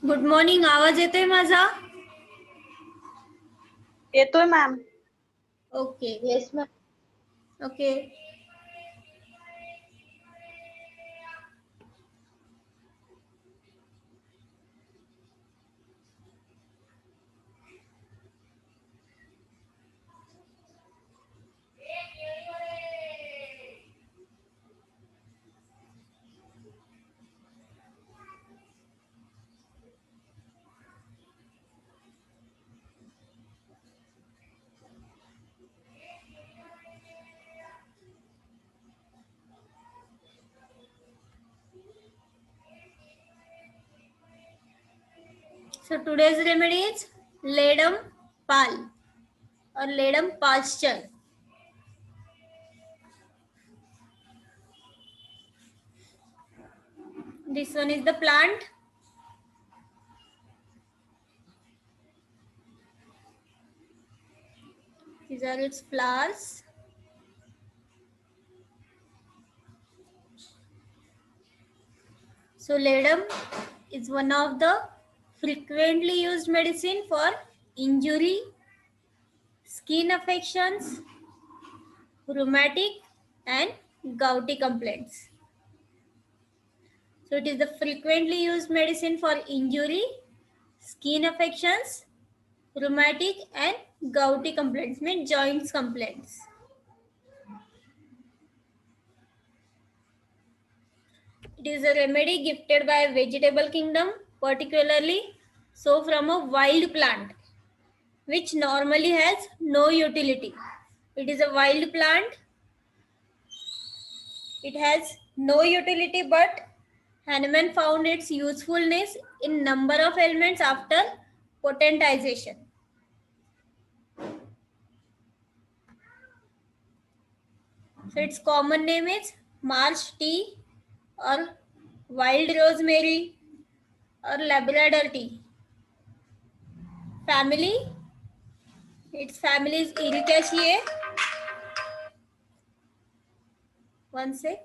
Good morning. आवाज येतोय माझा? येतोय ma'am. Okay yes ma'am. Okay. So today's remedy is ledum pal or ledum pasture. This one is the plant. These are its flowers. So ledum is one of the frequently used medicine for injury, skin affections, rheumatic and gouty complaints. So it is the frequently used medicine for injury, skin affections, rheumatic and gouty complaints, means joints complaints. It is a remedy gifted by vegetable kingdom, particularly so from a wild plant, which normally has no utility. It is a wild plant. It has no utility, but Hahnemann found its usefulness in number of elements after potentization. So its common name is marsh tea or wild rosemary or Labrador tea. Family, its family is Ericaceae. One sec.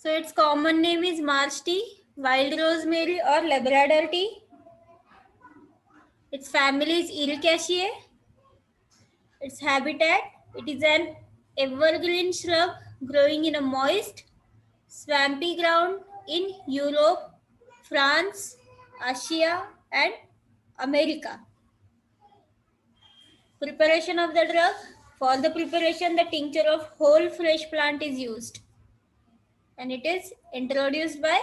So its common name is marsh tea, wild rosemary or Labrador tea. Its family is Ericaceae. Its habitat, it is an evergreen shrub growing in a moist, swampy ground in Europe, France, Asia and America. Preparation of the drug. For the preparation, the tincture of whole fresh plant is used. And it is introduced by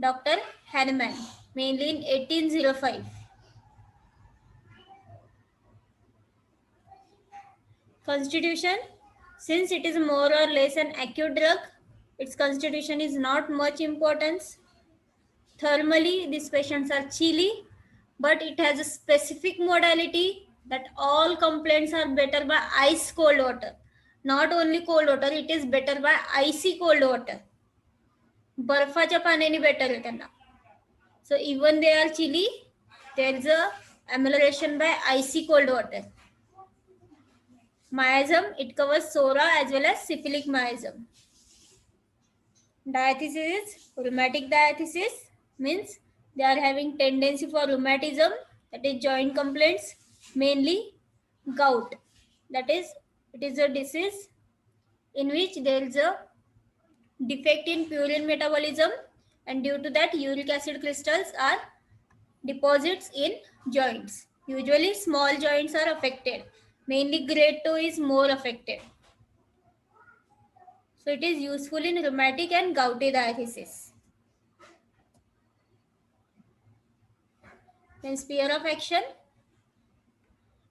Dr. Hahnemann, mainly in 1805. Constitution. Since it is more or less an acute drug, its constitution is not much importance. Thermally, these patients are chilly, but it has a specific modality that all complaints are better by ice cold water. Not only cold water, it is better by icy cold water. बर्फाच्या पाण्याने better आहे त्यांना. So even they are chilly, there is a amelioration by icy cold water. Miasm, it covers psora as well as syphilic miasm. Diathesis is rheumatic diathesis, means they are having tendency for rheumatism, that is joint complaints, mainly gout. That is, it is a disease in which there is a defect in purine metabolism, and due to that uric acid crystals are deposits in joints. Usually small joints are affected. Mainly grade 2 is more affected. So it is useful in rheumatic and gouty diathesis. Then sphere of action.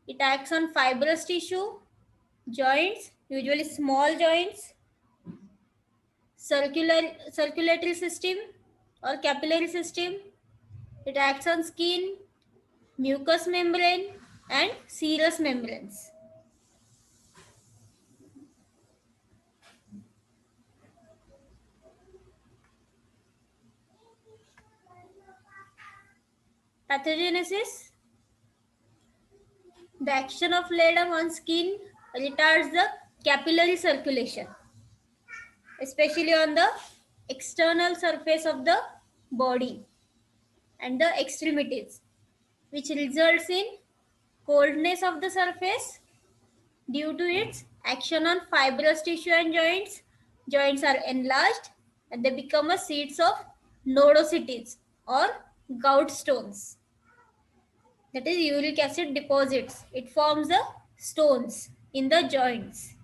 It acts on fibrous tissue, joints, usually small joints, circulatory system or capillary system. It acts on skin, mucous membrane and serous membranes. Pathogenesis. The action of ledum on skin retards the capillary circulation, especially on the external surface of the body and the extremities, which results in coldness of the surface due to its action on fibrous tissue and joints. Joints are enlarged and they become a seeds of nodosities or gout stones. That is uric acid deposits. It forms the stones in the joints.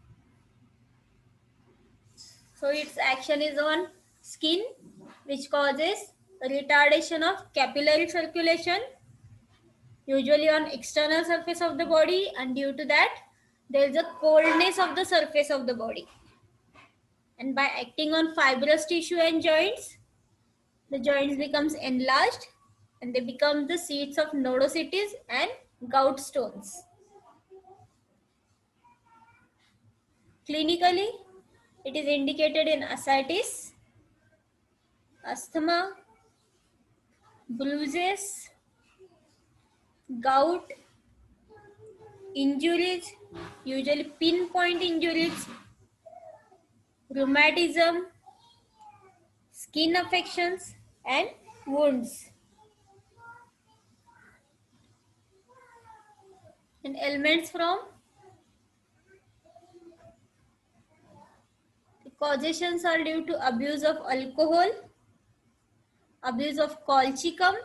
So its action is on skin, which causes retardation of capillary circulation, usually on external surface of the body, and due to that there is a coldness of the surface of the body. And by acting on fibrous tissue and joints, the joints becomes enlarged and they become the seats of nodosities and gout stones. Clinically, it is indicated in ascites, asthma, bruises, gout, injuries, usually pinpoint injuries, rheumatism, skin affections and wounds. And ailments from the causations are due to abuse of alcohol, abuse of colchicum,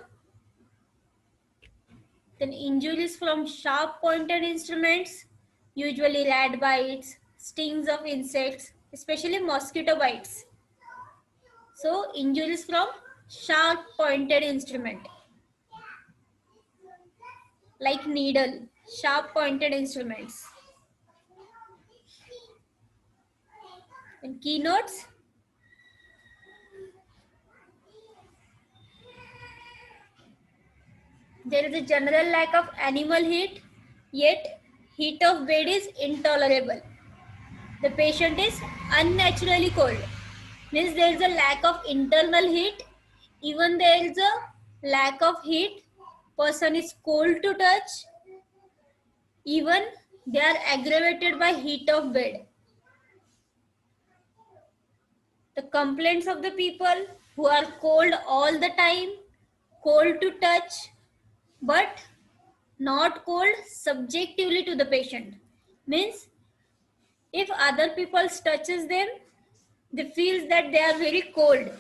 then injuries from sharp pointed instruments, usually rat bites, stings of insects, especially mosquito bites. So injuries from sharp pointed instrument like needle, sharp pointed instruments. And keynotes. There is a general lack of animal heat, yet heat of bed is intolerable. The patient is unnaturally cold. Means there is a lack of internal heat. Even there is a lack of heat. Person is cold to touch. Even they are aggravated by heat of bed. The complaints of the people who are cold all the time, cold to touch, but not cold subjectively to the patient. Means if other people touches them, they feel that they are very cold,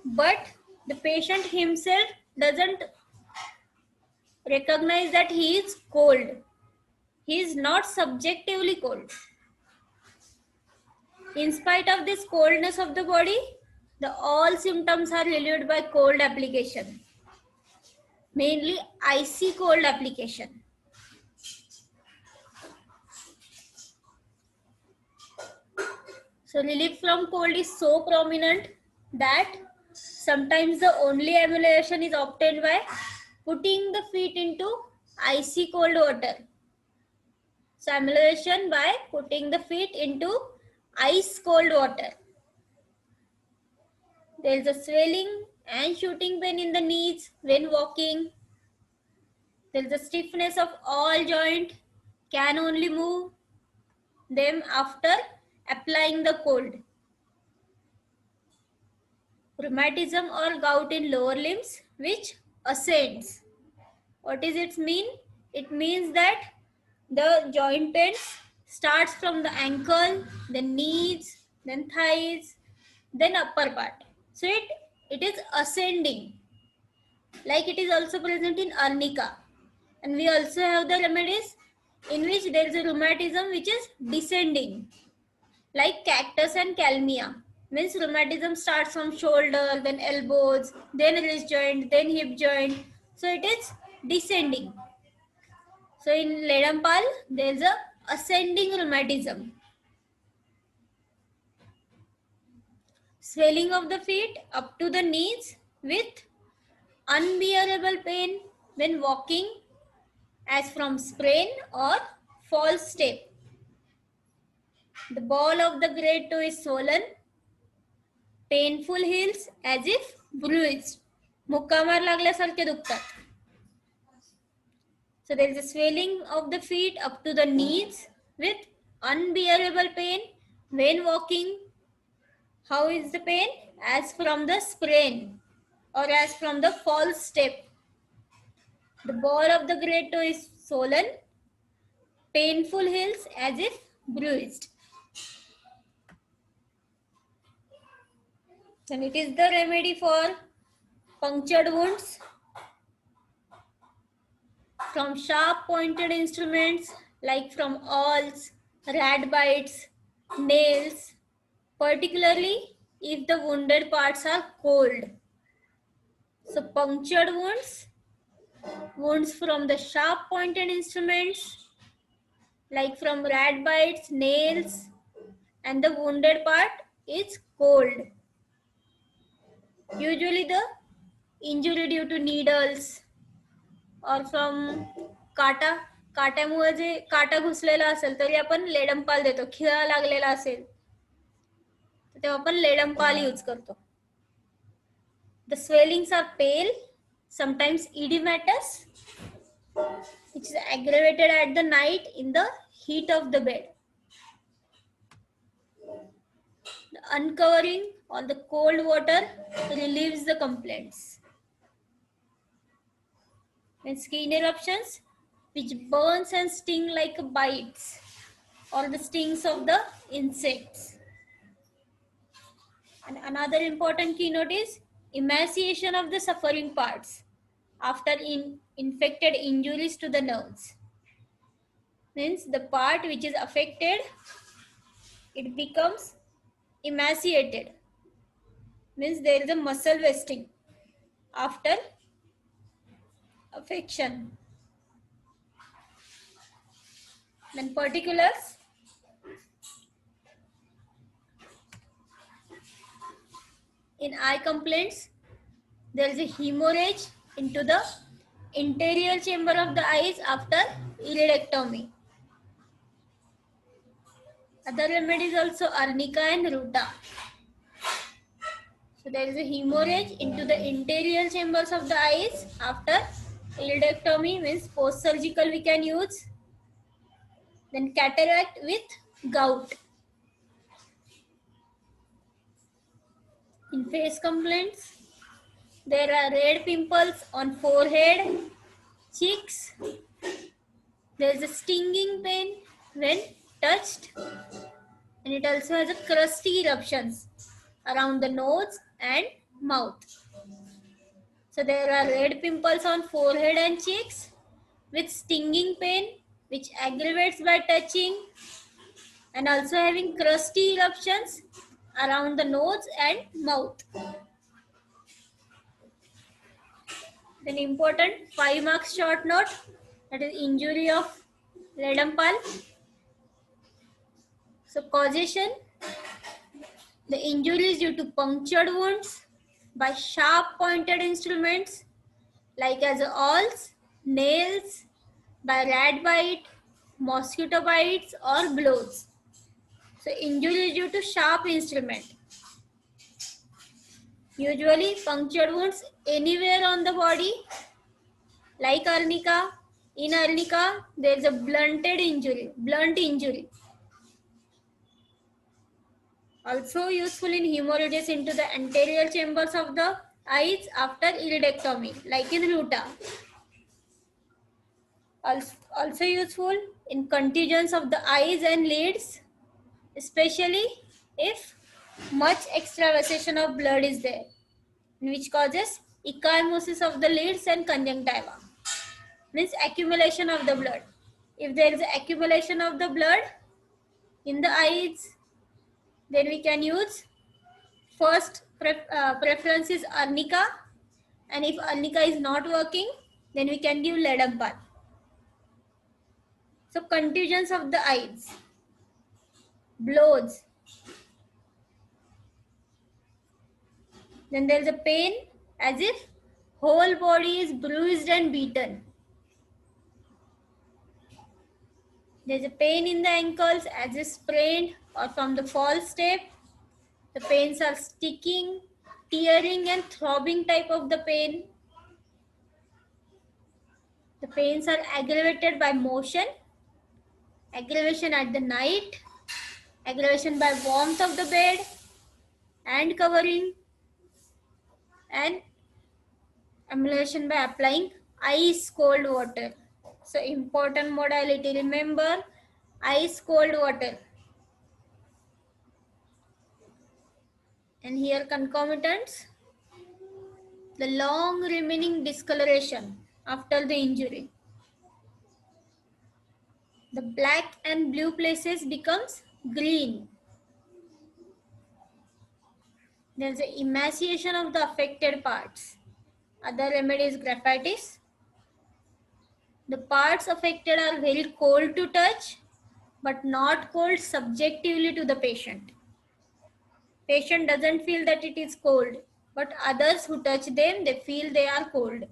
but the patient himself doesn't recognize that he is cold. He is not subjectively cold. In spite of this coldness of the body, the all symptoms are relieved by cold application, mainly icy cold application. So relief from cold is so prominent that sometimes the only amelioration is obtained by putting the feet into icy cold water. So amelioration by putting the feet into ice cold water. There is a swelling and shooting pain in the knees when walking. There is a stiffness of all joint. Can only move them after applying the cold. Rheumatism or gout in lower limbs which ascends. What is its mean? It means that the joint pains starts from the ankle, then knees, then thighs, then upper part. So it is ascending. Like it is also present in arnica. And we also have the remedies in which there is a rheumatism which is descending. like cactus and calmia. Means rheumatism starts from shoulder, then elbows, then wrist joint, then hip joint. So it is descending. So in Ledampal, there is a ascending rheumatism. Swelling of the feet up to the knees with unbearable pain when walking, as from sprain or false step. The ball of the great toe is swollen, painful heels as if bruised. मुक्कामार लागल्यासारखे दुखतात. So there is a swelling of the feet up to the knees with unbearable pain when walking. How is the pain? As from the sprain or as from the false step. The ball of the great toe is swollen, painful heels as if bruised. And it is the remedy for punctured wounds from sharp pointed instruments like from awls, rat bites, nails, particularly if the wounded parts are cold. So punctured wounds, wounds from the sharp pointed instruments like from rat bites, nails, and the wounded part is cold. Usually the injury due to needles or from काट्यामुळे जे काटा घुसलेला असेल तरी आपण लेडम्पाल देतो. खिळा लागलेला असेल तेव्हा आपण लेडम्पाल use करतो. The swellings are pale, sometimes edematous, which is aggravated at the night in the heat of the bed. The uncovering or the cold water relieves the complaints. And skin eruptions, which burns and sting like bites or the stings of the insects. And another important keynote is emaciation of the suffering parts after infected injuries to the nerves. Means the part which is affected, it becomes emaciated. Means there is a muscle wasting after affection. Then particulars. In eye complaints, there is a hemorrhage into the interior chamber of the eyes after iridectomy. Other remedies also arnica and ruta. So there is a hemorrhage into the interior chambers of the eyes after iridectomy, means post-surgical we can use. Then cataract with gout. In face complaints, there are red pimples on forehead, cheeks. There is a stinging pain when touched, and it also has a crusty eruptions around the nose and mouth. So there are red pimples on forehead and cheeks with stinging pain which aggravates by touching, and also having crusty eruptions around the nose and mouth. Then important 5 marks short note, that is injury of Ledampal. So causation, the injury is due to punctured wounds by sharp pointed instruments like as awls, nails, by rat bite, mosquito bites or blows. So injury is due to sharp instrument. Usually punctured wounds anywhere on the body like arnica. In arnica there is a blunt injury. Also useful in hemorrhages into the anterior chambers of the eyes after iridectomy like in ruta. Also useful in contusions of the eyes and lids, especially if much extravasation of blood is there, which causes ecchymosis of the lids and conjunctiva, means accumulation of the blood. If there is accumulation of the blood in the eyes Then we can use first preference is arnica, and if arnica is not working, then we can give ledampan. So contusions of the eyes, blows, then there is a pain as if whole body is bruised and beaten. There is a pain in the ankles as if sprained or from the false step. The pains are sticking, tearing and throbbing type of the pain. The pains are aggravated by motion, aggravation at the night, aggravation by warmth of the bed and covering, and amelioration by applying ice cold water. So important modality, remember, ice cold water. And here concomitants, the long remaining discoloration after the injury. The black and blue places becomes green. There's the emaciation of the affected parts. Other remedy is graphitis. The parts affected are very cold to touch, but not cold subjectively to the patient. Patient doesn't feel that it is cold, but others who touch them, they feel they are cold.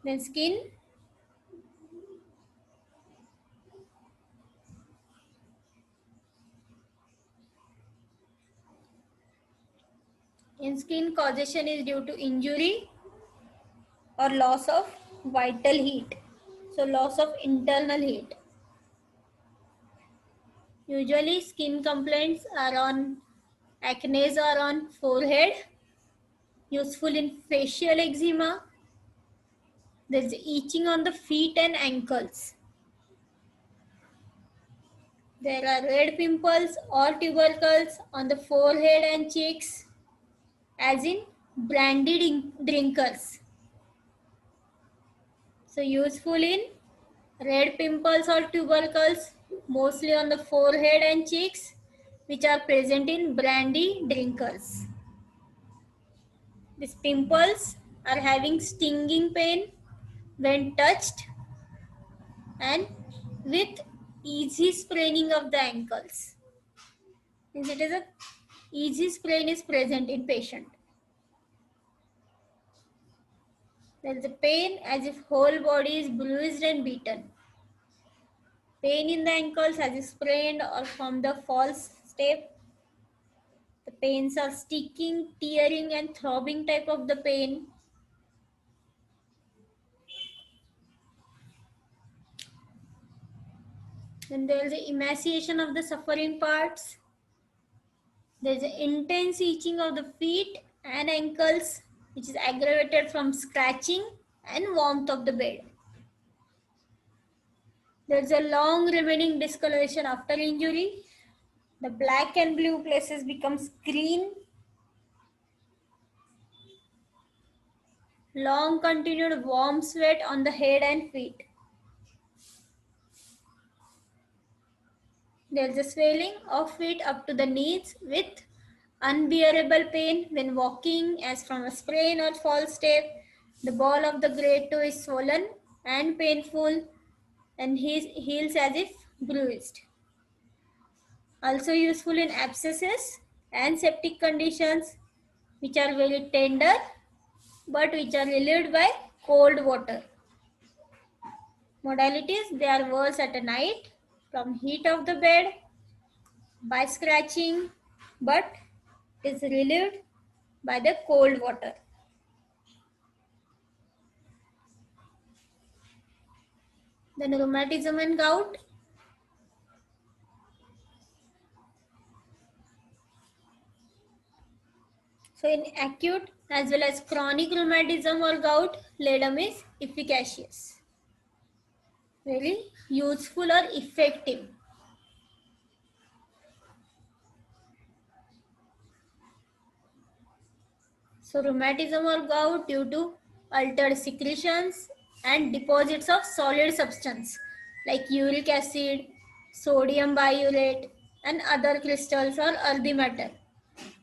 Then skin. In skin, causation is due to injury or loss of vital heat. So loss of internal heat. Usually skin complaints are on acne or on forehead. Useful in facial eczema. There is itching on the feet and ankles. There are red pimples or tubercles on the forehead and cheeks, as in brandy drinkers. So useful in red pimples or tubercles, mostly on the forehead and cheeks, which are present in brandy drinkers. These pimples are having stinging pain when touched and with easy spraining of the ankles. Means it is a easy sprain is present in patient. There is a pain as if whole body is bruised and beaten. Pain in the ankles as if sprained or from the false step. The pains are sticking, tearing and throbbing type of the pain. Then there is the emaciation of the suffering parts. There is an intense itching of the feet and ankles, which is aggravated from scratching and warmth of the bed. There is a long remaining discoloration after injury. The black and blue places becomes green. Long continued warm sweat on the head and feet. There is a swelling of feet up to the knees with unbearable pain when walking as from a sprain or false step. The ball of the great toe is swollen and painful and heals as if bruised. Also useful in abscesses and septic conditions which are very tender but which are relieved by cold water. Modalities, they are worse at a night from heat of the bed by scratching but is relieved by the cold water. Then rheumatism and gout. So in acute as well as chronic rheumatism or gout, ledum is efficacious, very useful or effective. So rheumatism or gout due to altered secretions and deposits of solid substance like uric acid, sodium biurate, and other crystals or earthy matter,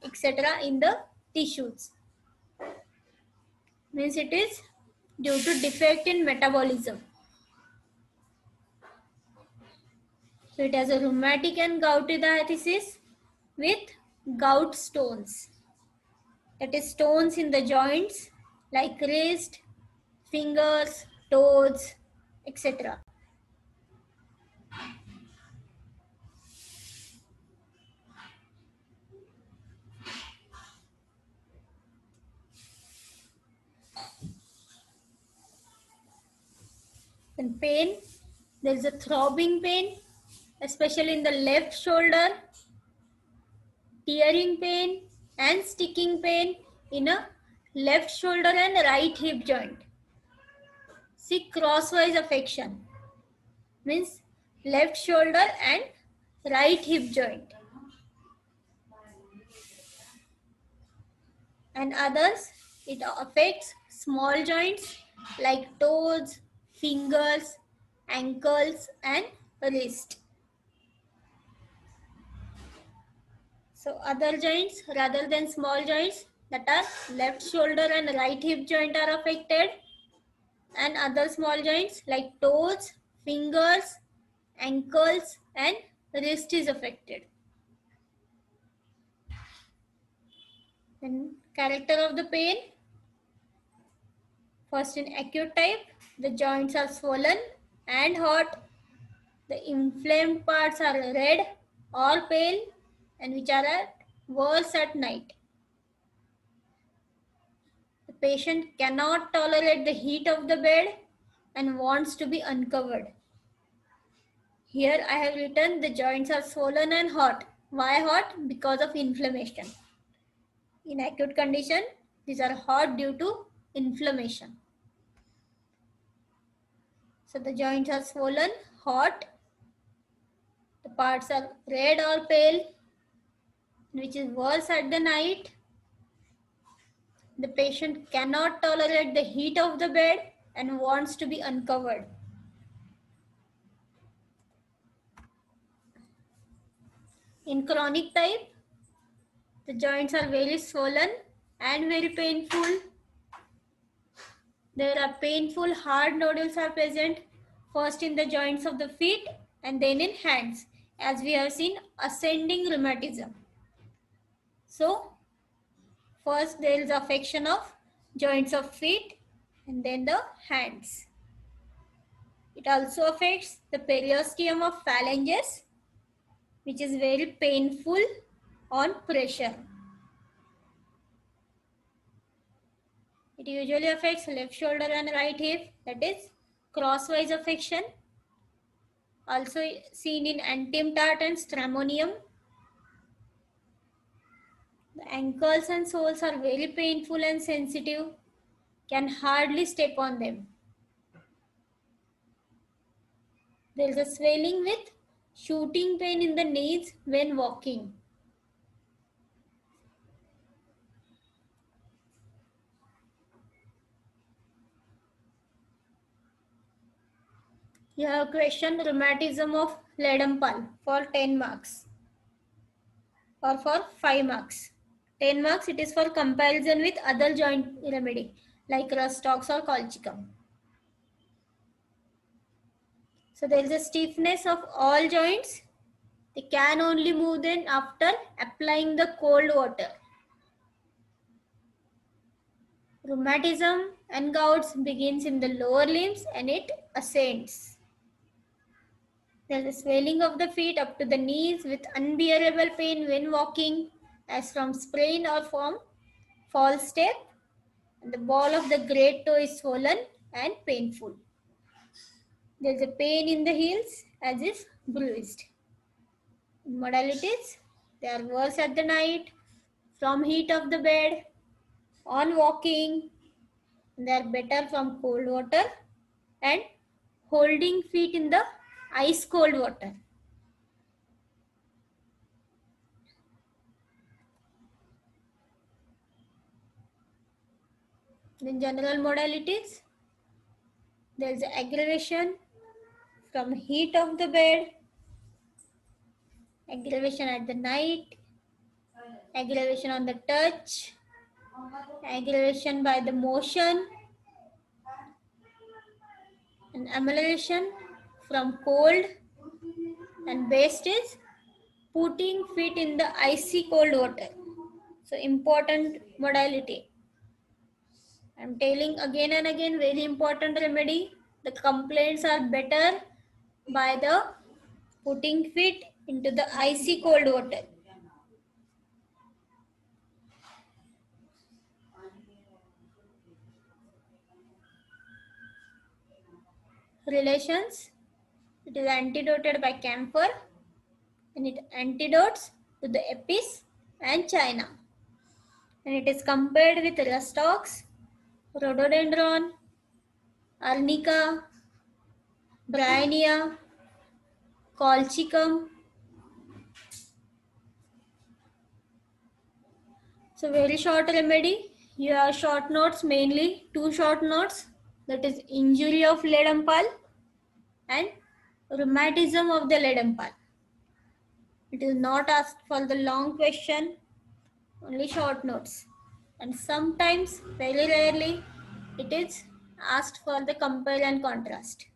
etc. in the tissues. Means it is due to defect in metabolism. So it has a rheumatic and gouty diathesis with gout stones. That is stones in the joints like wrist, fingers, toes, etc. And pain, there is a throbbing pain, especially in the left shoulder, tearing pain and sticking pain in a left shoulder and right hip joint. See, crosswise affection means left shoulder and right hip joint. And others, it affects small joints like toes, fingers, ankles and wrist. So other joints rather than small joints, that are left shoulder and right hip joint, are affected, and other small joints like toes, fingers, ankles and wrist is affected. And character of the pain, first in acute type, the joints are swollen and hot. The inflamed parts are red or pale and which are at worse at night. The patient cannot tolerate the heat of the bed and wants to be uncovered. Here I have written the joints are swollen and hot. Why hot? Because of inflammation. In acute condition, these are hot due to inflammation. So the joints are swollen, hot. The parts are red or pale, which is worse at the night. The patient cannot tolerate the heat of the bed and wants to be uncovered. In chronic type, the joints are very swollen and very painful. There are painful hard nodules are present, first in the joints of the feet and then in hands, as we have seen ascending rheumatism. So first there is affection of joints of feet and then the hands. It also affects the periosteum of phalanges, which is very painful on pressure. It usually affects left shoulder and right hip, that is crosswise affection. Also seen in antium tart and stramonium. The ankles and soles are very painful and sensitive, can hardly step on them. There is a swelling with shooting pain in the knees when walking. You have question rheumatism of Ledenpal for 10 marks or for 5 marks. 10 marks, it is for comparison with other joint remedy like Rustox or colchicum. So there is a stiffness of all joints. They can only move them after applying the cold water. Rheumatism and gouts begins in the lower limbs and it ascends. There is a swelling of the feet up to the knees with unbearable pain when walking, as from sprain or from false step. And the ball of the great toe is swollen and painful. There is a pain in the heels as if bruised. In modalities, they are worse at the night, from heat of the bed, on walking. They are better from cold water and holding feet in the ice cold water. In general modalities, there is aggravation from heat of the bed, aggravation at the night, aggravation on the touch, aggravation by the motion, and amelioration from cold, and best is putting feet in the icy cold water. So important modality. I'm telling again and again, very important remedy. The complaints are better by the putting feet into the icy cold water. Relations. It is antidoted by camphor and it antidotes to the Apis and China. And it is compared with rust ox, rhododendron, arnica, bryonia, colchicum. So very short remedy. You have short notes, mainly two short notes, that is injury of Ledempal and rheumatism of the Ledempal. It is not asked for the long question, only short notes. And sometimes, very rarely, it is asked for the compare and contrast.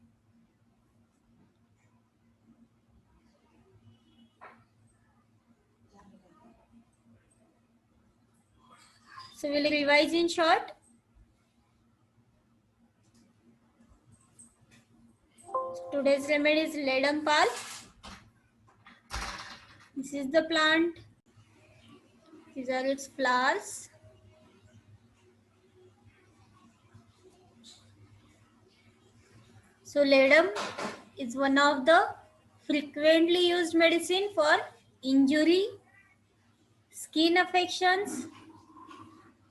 So we'll revise in short. So today's remedy is Ledempal. This is the plant. These are its flowers. So ledum is one of the frequently used medicine for injury, skin affections,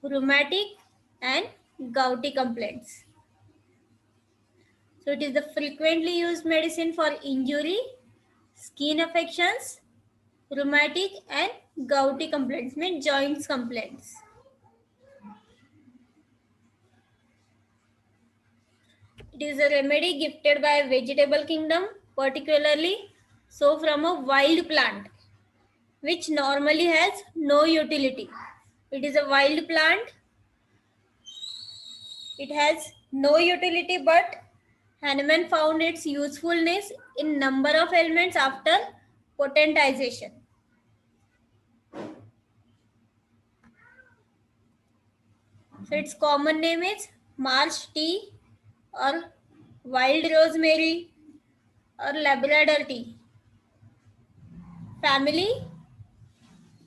rheumatic and gouty complaints. So it is the frequently used medicine for injury, skin affections, rheumatic and gouty complaints, means joints complaints. It is a remedy gifted by vegetable kingdom, particularly so from a wild plant, which normally has no utility. It is a wild plant. It has no utility, but Hahnemann found its usefulness in number of elements after potentization. So its common name is marsh tea or wild rosemary or Labrador tea. Family,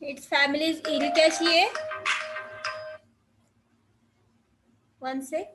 its family is Ericaceae. One sec.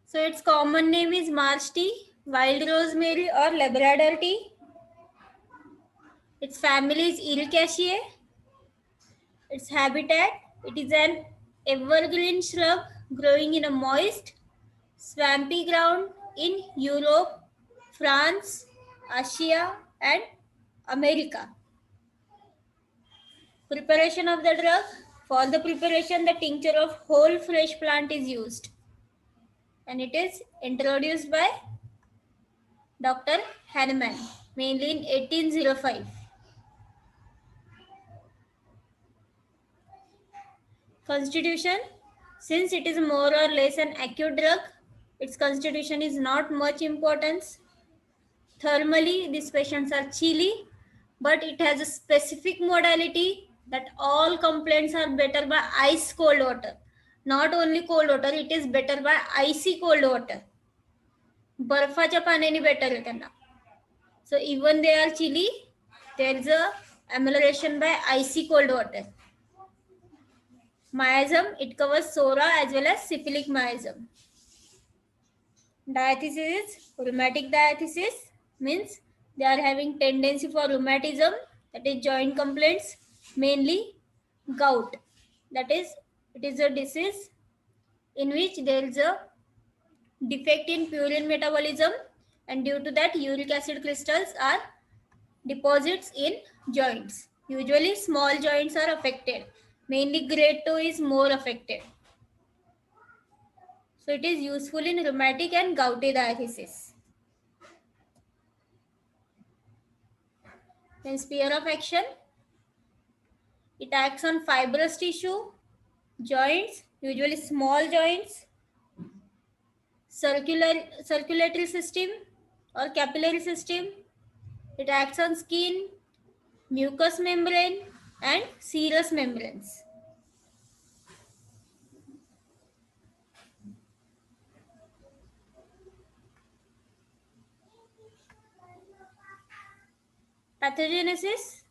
So its common name is marsh tea, wild rosemary or Labrador tea. Its family is Ericaceae. Its habitat, it is an evergreen shrub growing in a moist, swampy ground in Europe, France, Asia and America. Preparation of the drug. For the preparation, the tincture of whole fresh plant is used. And it is introduced by Dr. Hahnemann, mainly in 1805. Constitution. Since it is more or less an acute drug, its constitution is not much importance. Thermally, these patients are chilly, but it has a specific modality that all complaints are better by ice cold water. Not only cold water, it is better by icy cold water. बर्फाच्या पाण्याने better आहे त्यांना. So even they are chilly, there is a amelioration by icy cold water. Miasm, it covers psora as well as syphilic miasm. Diathesis is rheumatic diathesis, means they are having tendency for rheumatism, that is joint complaints, mainly gout. That is, it is a disease in which there is a defect in purine metabolism, and due to that uric acid crystals are deposits in joints. Usually small joints are affected. Mainly grade 2 is more affected. So it is useful in rheumatic and gouty diathesis. Then sphere of action. It acts on fibrous tissue, joints, usually small joints, circulatory system or capillary system. It acts on skin, mucous membrane and serous membranes. Pathogenesis.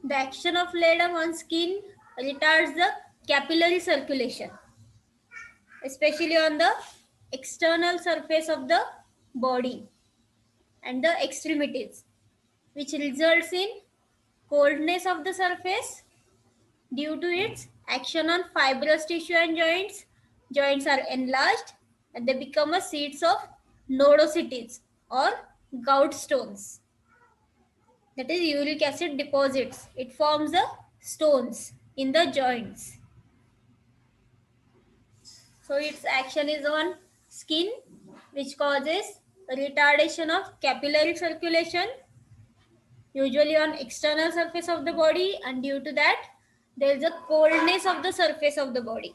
The action of ledum on skin retards the capillary circulation, especially on the external surface of the body and the extremities, which results in coldness of the surface due to its action on fibrous tissue and joints. Joints are enlarged and they become a seeds of nodosities or gout stones. That is uric acid deposits. It forms the stones in the joints. So its action is on skin, which causes retardation of capillary circulation, usually on external surface of the body, and due to that there is a coldness of the surface of the body.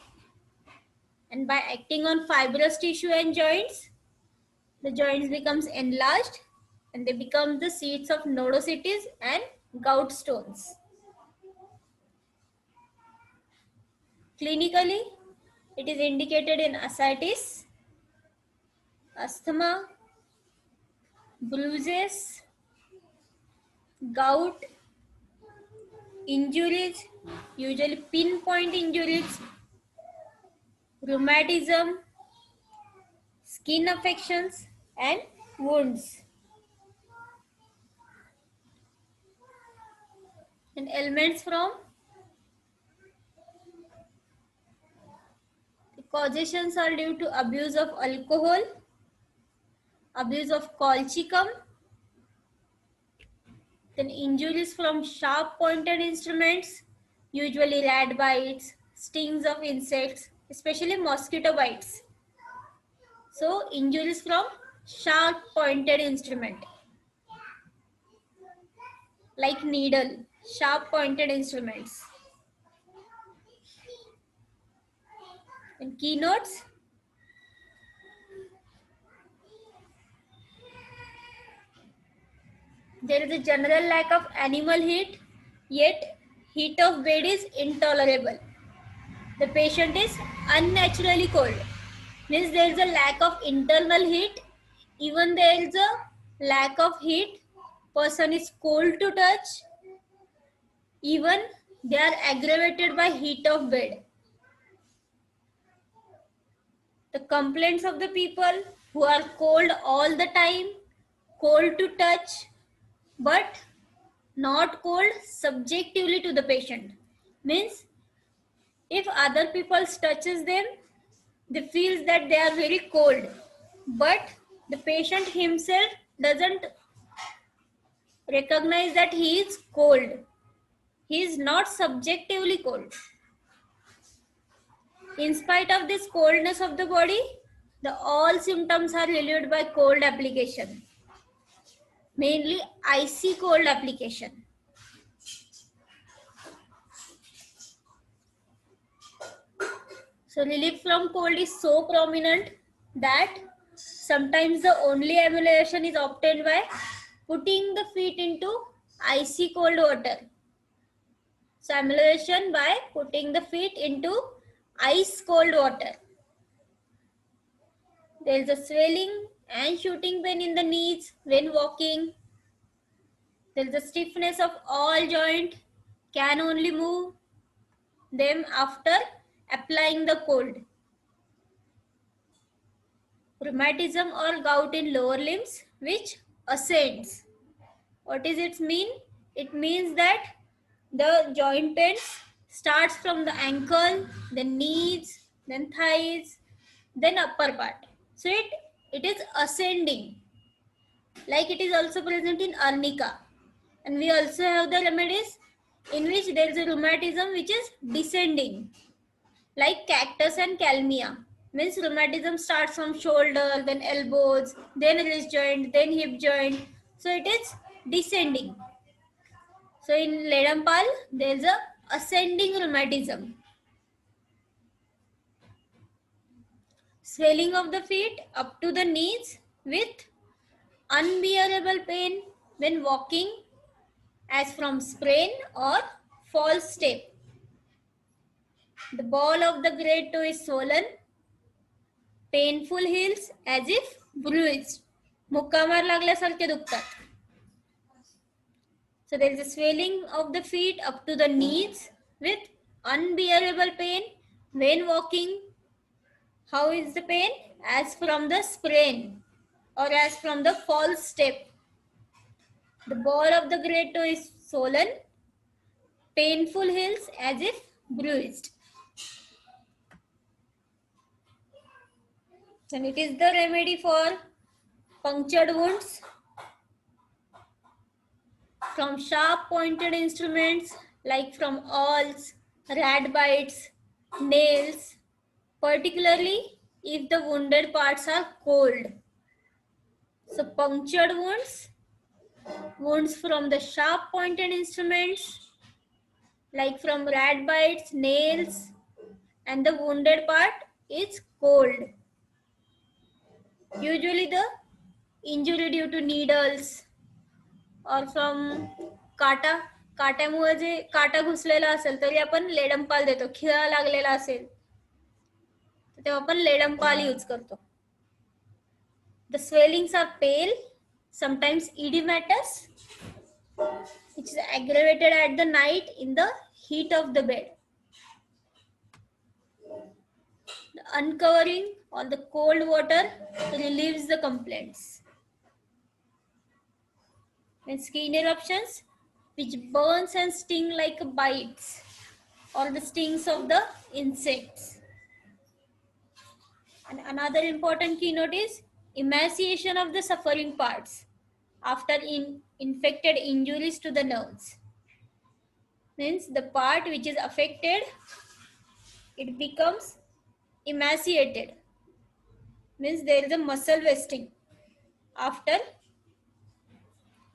And by acting on fibrous tissue and joints, the joints becomes enlarged and they become the seats of nodosities and gout stones. Clinically, it is indicated in ascites, asthma, bruises, gout, injuries, usually pinpoint injuries, rheumatism, skin affections and wounds. And ailments from the causations are due to abuse of alcohol, abuse of colchicum, then injuries from sharp pointed instruments, usually rat bites, stings of insects, especially mosquito bites. So injuries from sharp pointed instrument like needle, sharp pointed instruments. And keynotes. There is a general lack of animal heat, yet heat of bed is intolerable. The patient is unnaturally cold. Means there is a lack of internal heat. Even there is a lack of heat, person is cold to touch. Even they are aggravated by heat of bed. The complaints of the people who are cold all the time, cold to touch, but not cold subjectively to the patient. Means if other people touches them, they feel that they are very cold, but the patient himself doesn't recognize that he is cold. He is not subjectively cold. In spite of this coldness of the body, the all symptoms are relieved by cold application, mainly icy cold application. So relief from cold is so prominent that sometimes the only amelioration is obtained by putting the feet into icy cold water. So amelioration by putting the feet into ice cold water. There is a swelling and shooting pain in the knees when walking. There is a stiffness of all joint. Can only move them after applying the cold. Rheumatism or gout in lower limbs which ascends. What is its mean? It means that the joint pains starts from the ankle, then knees, then thighs, then upper part. So it is ascending. Like it is also present in arnica. And we also have the remedies in which there is a rheumatism which is descending. Like cactus and calmia. Means rheumatism starts from shoulder, then elbows, then wrist joint, then hip joint. So it is descending. So in Ledampal, there is a ascending rheumatism. Swelling of the feet up to the knees with unbearable pain when walking as from sprain or false step. The ball of the great toe is swollen. Painful heels as if bruised. मुक्कामार लागल्यासारखे दुखतात. So there is a swelling of the feet up to the knees with unbearable pain when walking. How is the pain? As from the sprain or as from the false step. The ball of the great toe is swollen. Painful heels as if bruised. And it is the remedy for punctured wounds from sharp pointed instruments like from awls, rat bites, nails, particularly if the wounded parts are cold. So punctured wounds from the sharp pointed instruments like from rat bites, nails, and the wounded part is cold. Usually the injury due to needles or from काट्यामुळे जे काटा घुसलेला असेल तरी आपण लेडम्पाल देतो. खिळा लागलेला असेल तेव्हा आपण लेडम्पाल use करतो. The swellings are pale, sometimes edematous, which is aggravated at the night in the heat of the bed. The uncovering or the cold water relieves the complaints. And skin eruptions, which burns and sting like bites or the stings of the insects. And another important keynote is emaciation of the suffering parts after infected injuries to the nerves. Means the part which is affected, it becomes emaciated. Means there is a muscle wasting after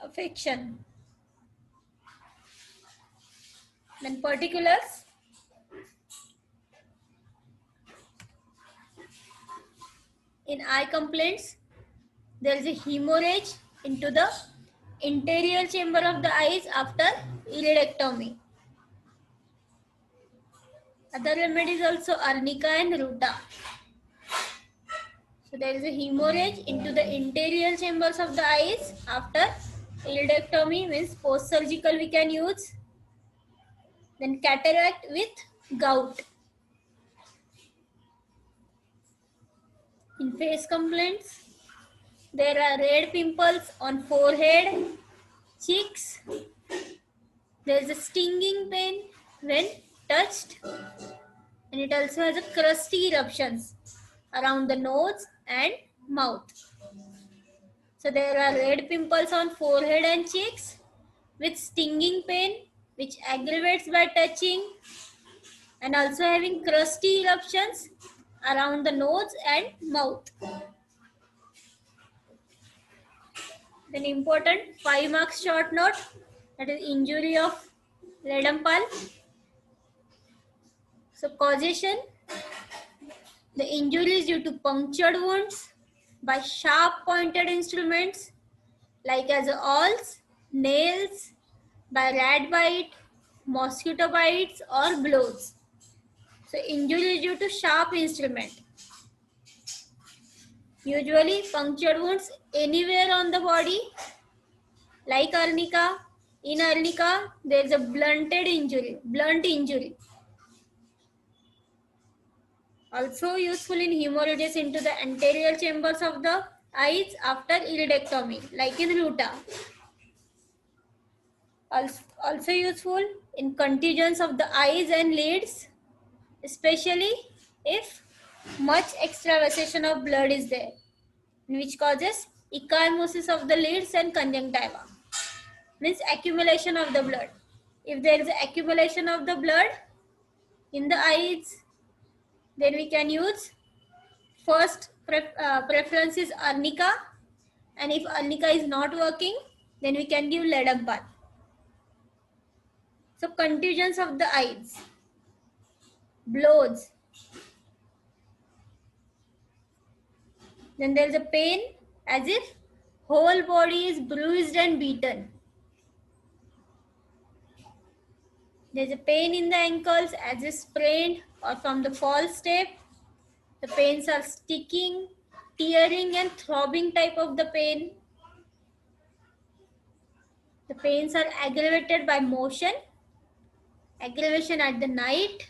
affection. Then particulars. In eye complaints, there is a hemorrhage into the interior chamber of the eyes after iridectomy. Other remedies also arnica and ruta. So there is a hemorrhage into the interior chambers of the eyes after iridectomy, means post-surgical we can use. Then cataract with gout. In face complaints, there are red pimples on forehead, cheeks. There is a stinging pain when touched, and it also has a crusty eruptions around the nose and mouth. So there are red pimples on forehead and cheeks with stinging pain which aggravates by touching, and also having crusty eruptions around the nose and mouth. Then important 5 marks short note, that is injury of Ledampal. So causation, the injury is due to punctured wounds by sharp pointed instruments like as awls, nails, by rat bite, mosquito bites or blows. So injury is due to sharp instrument. Usually punctured wounds anywhere on the body, like arnica. In arnica, there is a blunt injury. Also useful in hemorrhages into the anterior chambers of the eyes after iridectomy, like in ruta. Also useful in contusions of the eyes and lids, especially if much extravasation of blood is there, which causes ecchymosis of the lids and conjunctiva, means accumulation of the blood. If there is accumulation of the blood in the eyes, then we can use first preference is arnica, and if arnica is not working, then we can give ledampan. So contusions of the eyes, blows, then there is a pain as if whole body is bruised and beaten. There is a pain in the ankles as if sprained or from the false step. The pains are sticking, tearing and throbbing type of the pain. The pains are aggravated by motion, aggravation at the night,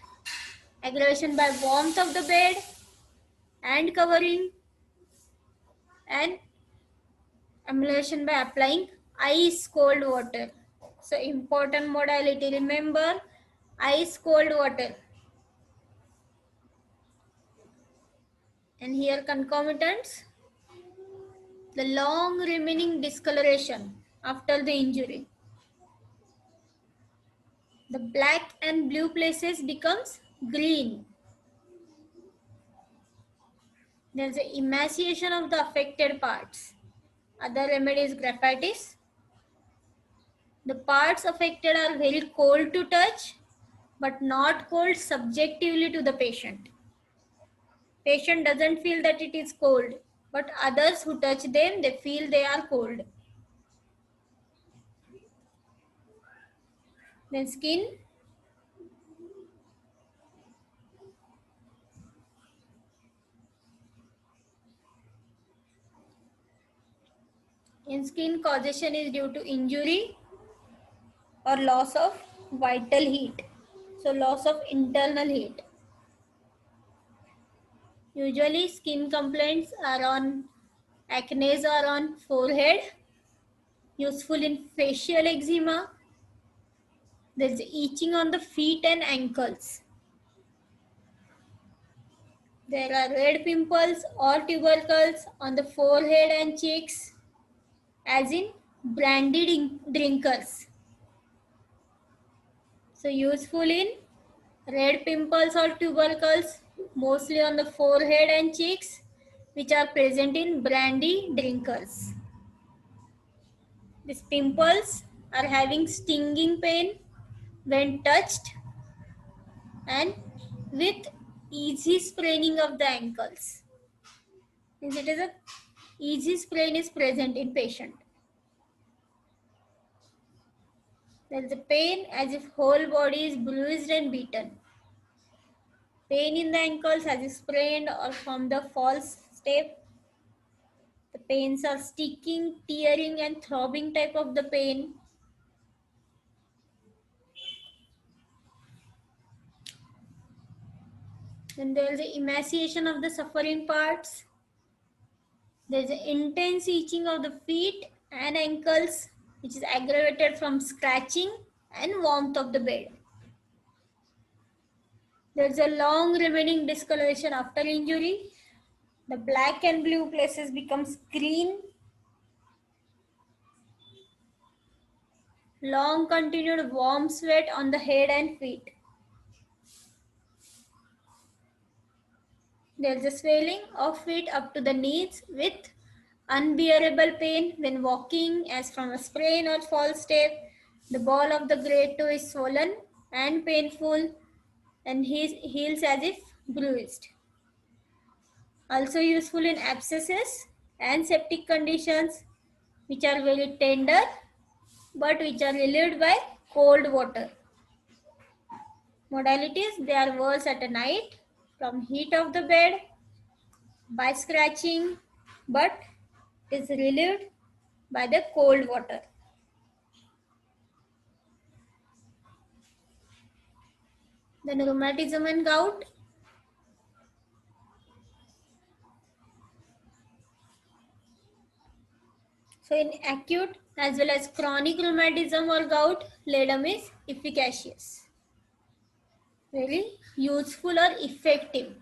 aggravation by warmth of the bed and covering, and amelioration by applying ice cold water. So important modality, remember, ice cold water. And here concomitants, the long remaining discoloration after the injury. The black and blue places becomes green. There is emaciation of the affected parts. Other remedy is graphitis. The parts affected are very cold to touch, but not cold subjectively to the patient. Patient doesn't feel that it is cold, but others who touch them, they feel they are cold. Then skin. In skin, causation is due to injury or loss of vital heat. So loss of internal heat. Usually skin complaints are on acne or on forehead. Useful in facial eczema. There is itching on the feet and ankles. There are red pimples or tubercles on the forehead and cheeks, as in brandy drinkers. So useful in red pimples or tubercles, mostly on the forehead and cheeks, which are present in brandy drinkers. These pimples are having stinging pain when touched and with easy spraining of the ankles. Means it is a easy sprain is present in patient. There is a pain as if whole body is bruised and beaten. Pain in the ankles as if sprained or from the false step. The pains are sticking, tearing and throbbing type of the pain. Then there is the emaciation of the suffering parts. There is an intense itching of the feet and ankles, which is aggravated from scratching and warmth of the bed. There is a long remaining discoloration after injury. The black and blue places becomes green. Long continued warm sweat on the head and feet. There is a swelling of feet up to the knees with unbearable pain when walking as from a sprain or false step. The ball of the great toe is swollen and painful and heals as if bruised. Also useful in abscesses and septic conditions which are very tender but which are relieved by cold water. Modalities, they are worse at a night from heat of the bed, by scratching, but is relieved by the cold water. Then rheumatism and gout. So in acute as well as chronic rheumatism or gout, ledum is efficacious, very useful or effective.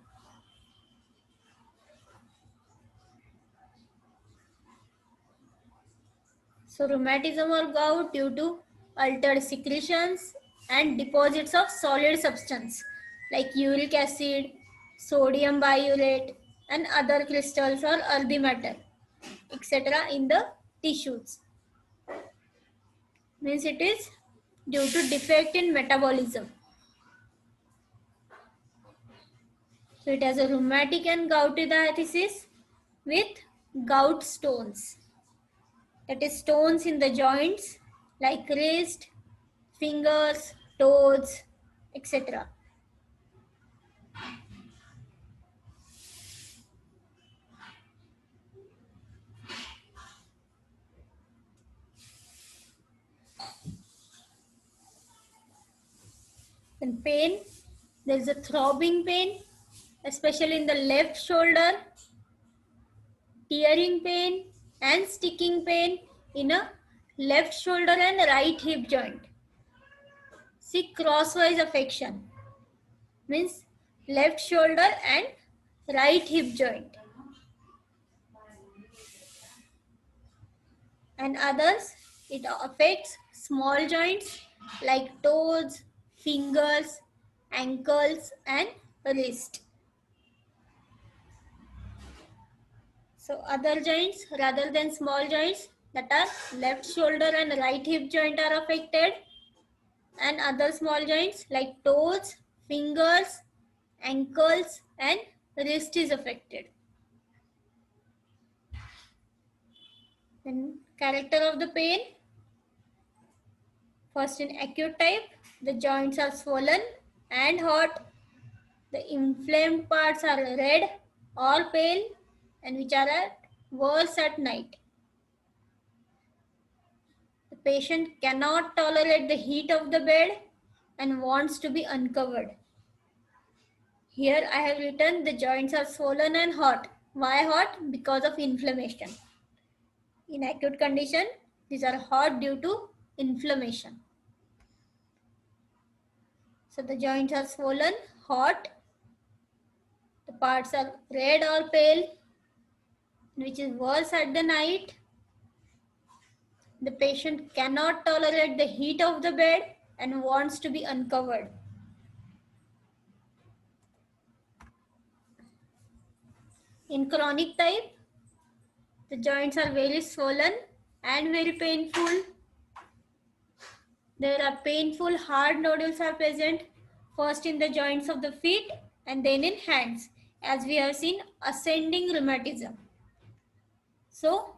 So rheumatism or gout due to altered secretions and deposits of solid substance like uric acid, sodium biurate and other crystals or earthy matter, etc. in the tissues. Means it is due to defect in metabolism. So it has a rheumatic and gouty diathesis with gout stones. That is stones in the joints like wrist, fingers, toes, etc. Then pain, there is a throbbing pain, especially in the left shoulder, tearing pain and sticking pain in a left shoulder and right hip joint. See crosswise affection means left shoulder and right hip joint. And others, it affects small joints like toes, fingers, ankles and wrist. So other joints rather than small joints, that are left shoulder and right hip joint are affected, and other small joints like toes, fingers, ankles and wrist is affected. Then character of the pain. First, in acute type, the joints are swollen and hot. The inflamed parts are red or pale and which are at worse at night. The patient cannot tolerate the heat of the bed and wants to be uncovered. Here I have written the joints are swollen and hot. Why hot? Because of inflammation. In acute condition, these are hot due to inflammation. So the joints are swollen, hot. The parts are red or pale, which is worse at the night. The patient cannot tolerate the heat of the bed and wants to be uncovered. In chronic type, the joints are very swollen and very painful. There are painful hard nodules are present first in the joints of the feet and then in hands, as we have seen ascending rheumatism. So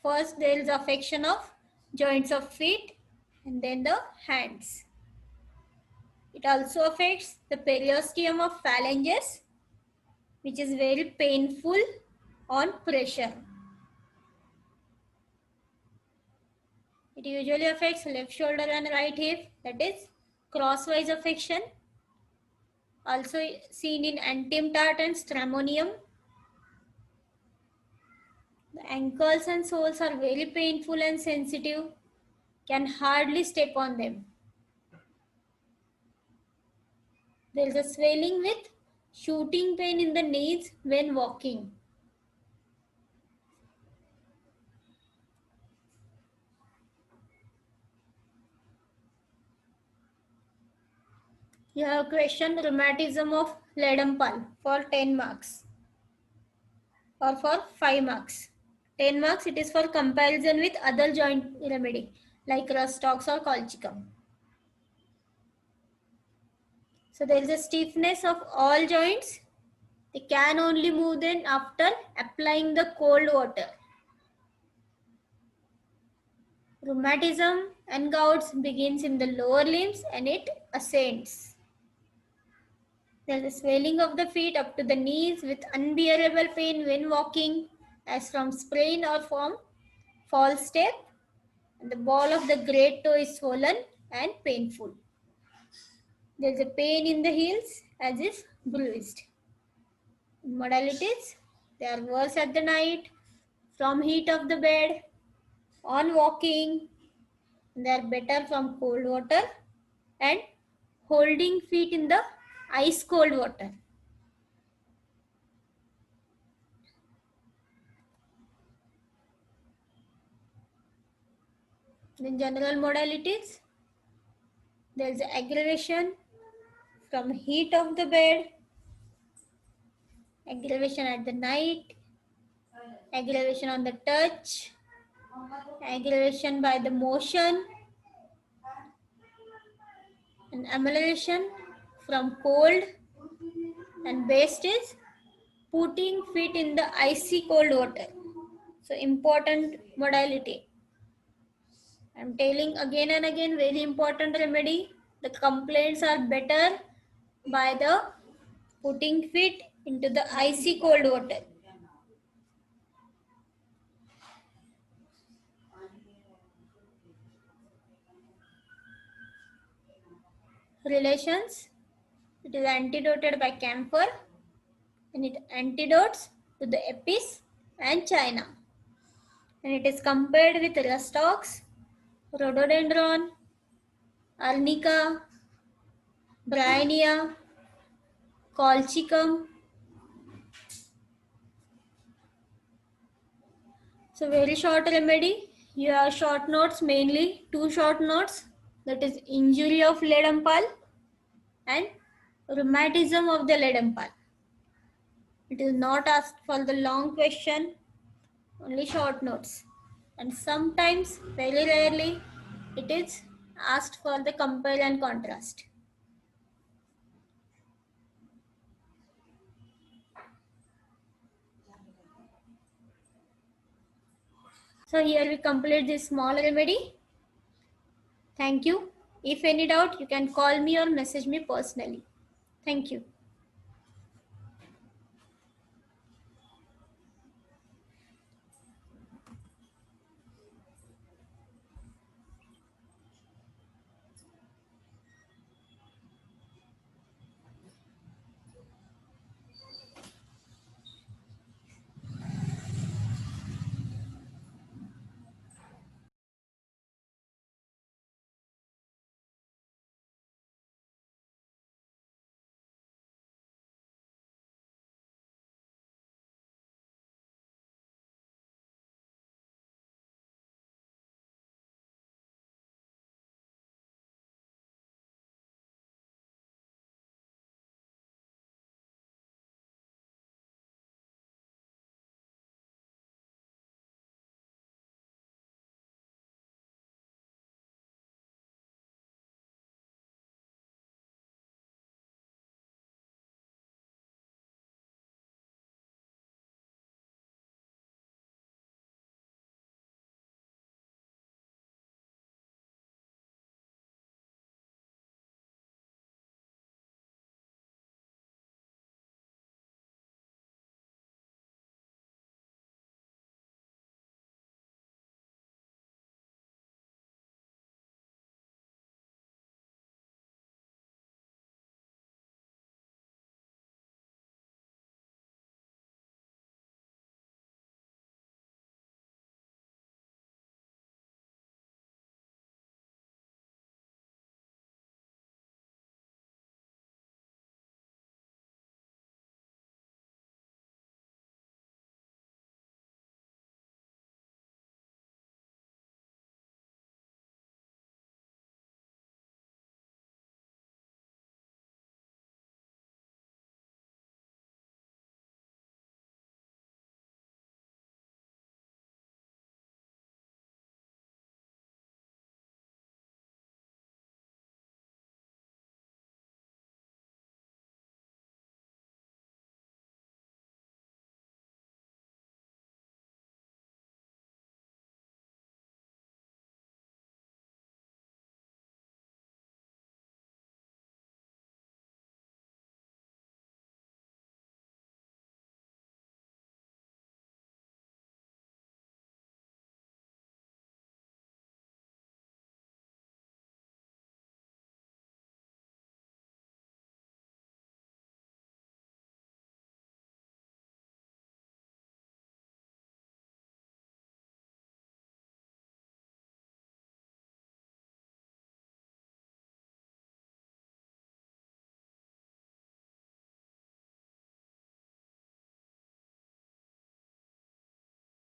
first there is affection of joints of feet and then the hands. It also affects the periosteum of phalanges, which is very painful on pressure. It usually affects left shoulder and right hip, that is crosswise affection. Also seen in antium tart and stramonium. The ankles and soles are very painful and sensitive, can hardly step on them. There is a swelling with shooting pain in the knees when walking. You have question rheumatism of Ledempal for 10 marks or for 5 marks. 10 marks it is for comparison with other joint remedy like Rustox or colchicum. So there is a stiffness of all joints. They can only move then after applying the cold water. Rheumatism and gouts begins in the lower limbs and it ascends. There is a swelling of the feet up to the knees with unbearable pain when walking. as from sprain or from false step. And the ball of the great toe is swollen and painful. There is a pain in the heels as if bruised. Modalities: they are worse at the night, from heat of the bed, on walking. They are better from cold water and holding feet in the ice cold water. In general modalities, there is aggravation from heat of the bed, aggravation at the night, aggravation on the touch, aggravation by the motion, and amelioration from cold, and best is putting feet in the icy cold water. So important modality. I'm telling again and again, very important remedy. The complaints are better by the putting feet into the icy cold water. Relations: it is antidoted by camphor and it antidotes to the Apis and China. And it is compared with rust ox, rhododendron, arnica, bryonia, colchicum. So very short remedy. You have short notes, mainly two short notes, that is injury of Ledempal and rheumatism of the Ledempal. It is not asked for the long question, only short notes. And sometimes, very rarely, it is asked for the compare and contrast. So here we complete this small remedy. Thank you. If any doubt, you can call me or message me personally. Thank you.